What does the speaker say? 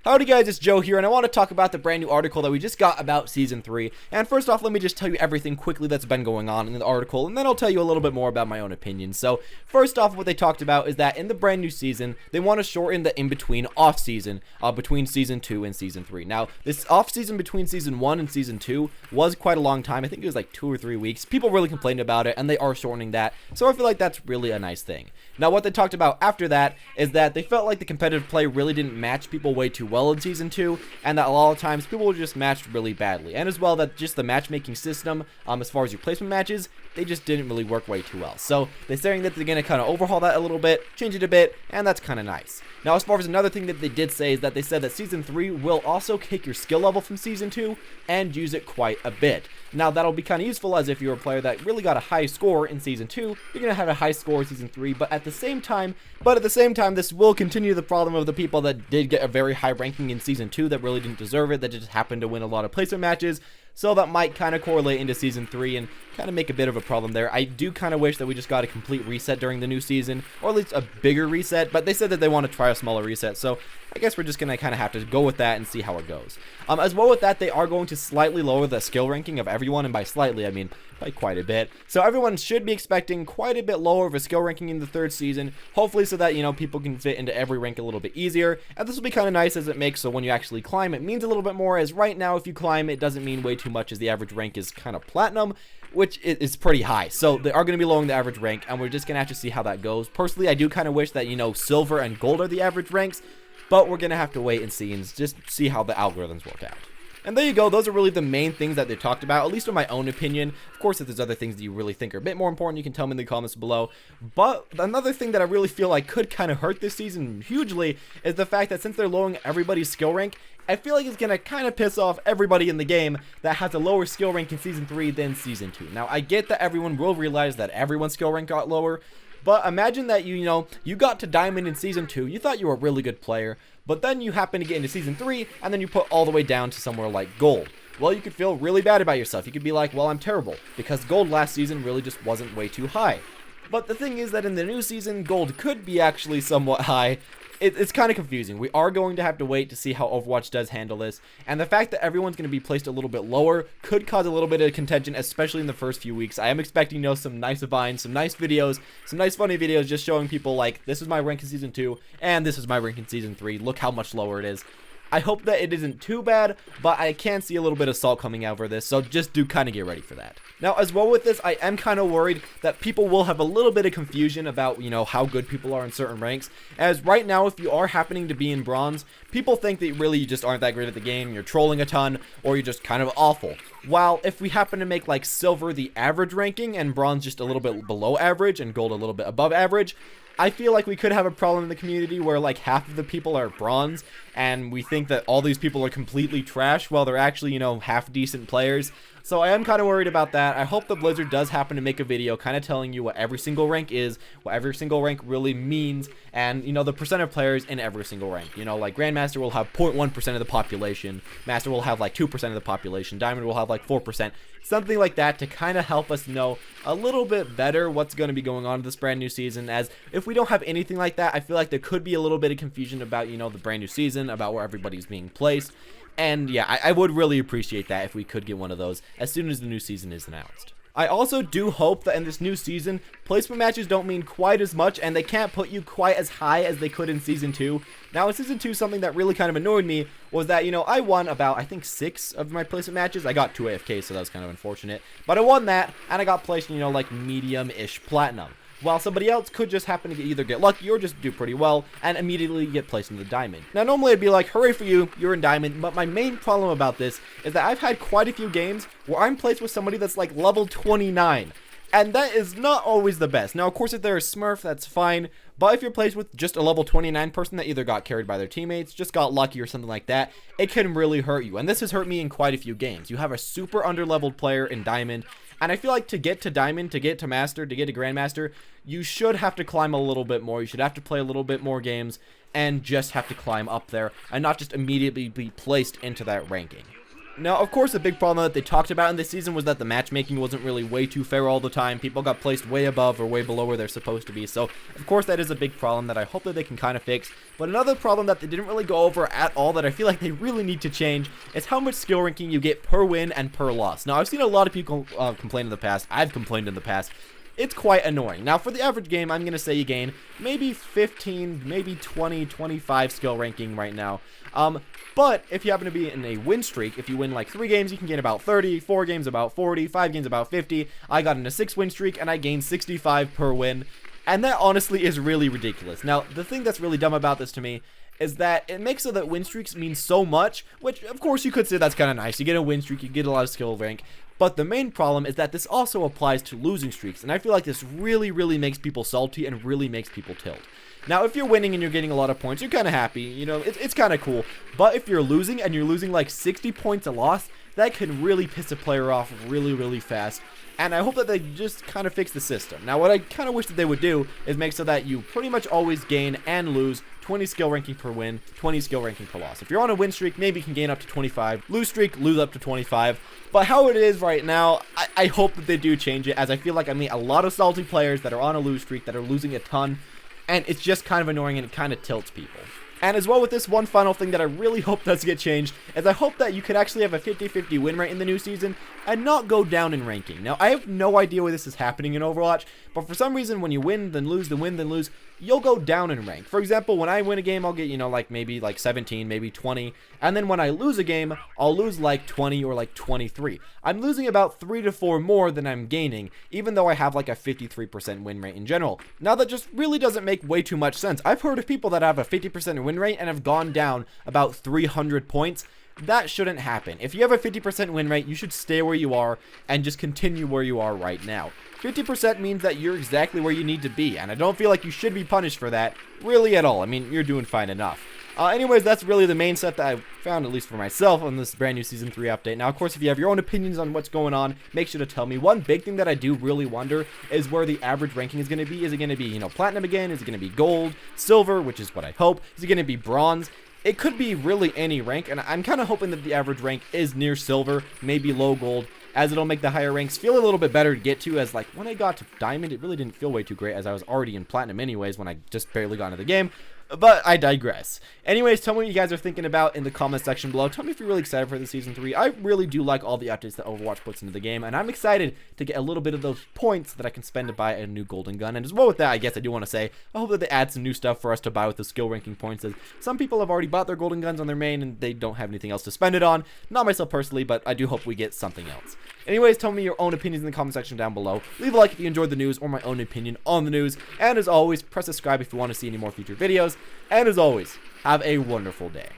Howdy guys, it's Joe here, and I want to talk about the brand new article that we just got about Season 3. And first off, let me just tell you everything quickly that's been going on in the article, and then I'll tell you a little bit more about my own opinion. So, first off, what they talked about is that in the brand new season, they want to shorten the in-between off-season between Season 2 and Season 3. Now, this off-season between Season 1 and Season 2 was quite a long time. I think it was like 2 or 3 weeks. People really complained about it, and they are shortening that, so I feel like that's really a nice thing. Now, what they talked about after that is that they felt like the competitive play really didn't match people way too well in Season 2, and that a lot of times people were just matched really badly, and as well that just the matchmaking system, as far as your placement matches, they just didn't really work way too well. So they're saying that they're going to kind of overhaul that a little bit, change it a bit, and that's kind of nice. Now, as far as another thing that they did say is that they said that Season 3 will also take your skill level from Season 2 and use it quite a bit. Now, that'll be kind of useful as if you're a player that really got a high score in Season 2, you're going to have a high score in Season 3, but at the same time, this will continue the problem of the people that did get a very high ranking in Season 2 that really didn't deserve it, that just happened to win a lot of placement matches. So that might kind of correlate into Season 3 and kind of make a bit of a problem there. I do kind of wish that we just got a complete reset during the new season, or at least a bigger reset, but they said that they want to try a smaller reset, so I guess we're just going to kind of have to go with that and see how it goes. As well with that, they are going to slightly lower the skill ranking of everyone, and by slightly, I mean by quite a bit. So everyone should be expecting quite a bit lower of a skill ranking in the third season, hopefully so that, you know, people can fit into every rank a little bit easier, and this will be kind of nice as it makes so when you actually climb, it means a little bit more, as right now, if you climb, it doesn't mean way too much, as the average rank is kind of platinum, which is pretty high. So they are going to be lowering the average rank, and we're just going to have to see how that goes. Personally, I do kind of wish that, you know, silver and gold are the average ranks, but we're going to have to wait and see and just see how the algorithms work out. And there you go, those are really the main things that they talked about, at least in my own opinion. Of course, if there's other things that you really think are a bit more important, you can tell me in the comments below. But another thing that I really feel like could kind of hurt this season hugely is the fact that since they're lowering everybody's skill rank, I feel like it's going to kind of piss off everybody in the game that has a lower skill rank in Season 3 than Season 2. Now, I get that everyone will realize that everyone's skill rank got lower, but imagine that you got to Diamond in Season 2, you thought you were a really good player, but then you happen to get into Season 3, and then you put all the way down to somewhere like Gold. Well, you could feel really bad about yourself. You could be like, well, I'm terrible, because Gold last season really just wasn't way too high. But the thing is that in the new season, Gold could be actually somewhat high. It's kind of confusing. We are going to have to wait to see how Overwatch does handle this, and the fact that everyone's going to be placed a little bit lower could cause a little bit of contention, especially in the first few weeks. I am expecting, you know, some nice vines, some nice videos, some nice funny videos just showing people like, this is my rank in Season 2, and this is my rank in Season 3, look how much lower it is. I hope that it isn't too bad, but I can see a little bit of salt coming out for this, so just do kind of get ready for that. Now, as well with this, I am kind of worried that people will have a little bit of confusion about, you know, how good people are in certain ranks, as right now, if you are happening to be in bronze, people think that really you just aren't that great at the game, you're trolling a ton, or you're just kind of awful. While if we happen to make like silver the average ranking, and bronze just a little bit below average, and gold a little bit above average, I feel like we could have a problem in the community where like half of the people are bronze and we think that all these people are completely trash while they're actually, you know, half decent players. So I am kind of worried about that. I hope the Blizzard does happen to make a video kind of telling you what every single rank is, what every single rank really means, and, you know, the percent of players in every single rank. You know, like Grandmaster will have 0.1% of the population, Master will have like 2% of the population, Diamond will have like 4%, something like that to kind of help us know a little bit better what's going to be going on in this brand new season, as if we don't have anything like that, I feel like there could be a little bit of confusion about, you know, the brand new season, about where everybody's being placed. And yeah, I would really appreciate that if we could get one of those as soon as the new season is announced. I also do hope that in this new season, placement matches don't mean quite as much, and they can't put you quite as high as they could in Season 2. Now, in Season 2, something that really kind of annoyed me was that, you know, I won about, I think, 6 of my placement matches. I got 2 AFK, so that was kind of unfortunate. But I won that, and I got placed, you know, like medium-ish platinum. While somebody else could just happen to either get lucky or just do pretty well and immediately get placed in the diamond. Now, normally I'd be like, hooray for you, you're in diamond, but my main problem about this is that I've had quite a few games where I'm placed with somebody that's like level 29, and that is not always the best. Now, of course, if they're a smurf, that's fine, but if you're placed with just a level 29 person that either got carried by their teammates, just got lucky or something like that, it can really hurt you, and this has hurt me in quite a few games. You have a super under-leveled player in diamond, and I feel like to get to Diamond, to get to Master, to get to Grandmaster, you should have to climb a little bit more. You should have to play a little bit more games and just have to climb up there and not just immediately be placed into that ranking. Now, of course, a big problem that they talked about in this season was that the matchmaking wasn't really way too fair all the time. People got placed way above or way below where they're supposed to be. So, of course, that is a big problem that I hope that they can kind of fix. But another problem that they didn't really go over at all that I feel like they really need to change is how much skill ranking you get per win and per loss. Now, I've seen a lot of people complain in the past. I've complained in the past. It's quite annoying. Now, for the average game, I'm going to say you gain maybe 15, maybe 20, 25 skill ranking right now. But if you happen to be in a win streak, if you win like 3 games, you can gain about 30, 4 games about 40, 5 games about 50. I got in a 6 win streak and I gained 65 per win. And that honestly is really ridiculous. Now, the thing that's really dumb about this to me is that it makes so that win streaks mean so much, which of course you could say that's kind of nice. You get a win streak, you get a lot of skill rank. But the main problem is that this also applies to losing streaks, and I feel like this really, really makes people salty and really makes people tilt. Now, if you're winning and you're getting a lot of points, you're kind of happy, you know, it's kind of cool. But if you're losing and you're losing like 60 points a loss, that can really piss a player off really, really fast. And I hope that they just kind of fix the system. Now, what I kind of wish that they would do is make so that you pretty much always gain and lose 20 skill ranking per win, 20 skill ranking per loss. If you're on a win streak, maybe you can gain up to 25. Lose streak, lose up to 25. But how it is right now, I hope that they do change it, as I feel like I meet a lot of salty players that are on a lose streak that are losing a ton. And it's just kind of annoying and it kind of tilts people. And as well with this, one final thing that I really hope does get changed is I hope that you could actually have a 50-50 win rate in the new season and not go down in ranking. Now, I have no idea why this is happening in Overwatch, but for some reason when you win, then lose, then win, then lose, you'll go down in rank. For example, when I win a game, I'll get, you know, like maybe like 17, maybe 20, and then when I lose a game, I'll lose like 20 or like 23. I'm losing about 3 to 4 more than I'm gaining, even though I have like a 53% win rate in general. Now, that just really doesn't make way too much sense. I've heard of people that have a 50% win rate and have gone down about 300 points. That shouldn't happen. If you have a 50% win rate, you should stay where you are and just continue where you are right now. 50% means that you're exactly where you need to be, and I don't feel like you should be punished for that, really at all. I mean, you're doing fine enough. Anyways, that's really the main set that I found, at least for myself, on this brand new Season 3 update. Now, of course, if you have your own opinions on what's going on, make sure to tell me. One big thing that I do really wonder is where the average ranking is going to be. Is it going to be, you know, Platinum again? Is it going to be Gold? Silver, which is what I hope? Is it going to be Bronze? It could be really any rank, and I'm kind of hoping that the average rank is near Silver, maybe low Gold, as it'll make the higher ranks feel a little bit better to get to, as like when I got to Diamond, it really didn't feel way too great, as I was already in Platinum anyways when I just barely got into the game. But I digress. Anyways, tell me what you guys are thinking about in the comment section below. Tell me if you're really excited for the Season 3. I really do like all the updates that Overwatch puts into the game, and I'm excited to get a little bit of those points that I can spend to buy a new golden gun. And as well with that, I guess I do want to say, I hope that they add some new stuff for us to buy with the skill ranking points, as some people have already bought their golden guns on their main, and they don't have anything else to spend it on. Not myself personally, but I do hope we get something else. Anyways, tell me your own opinions in the comment section down below. Leave a like if you enjoyed the news or my own opinion on the news. And as always, press subscribe if you want to see any more future videos. And as always, have a wonderful day.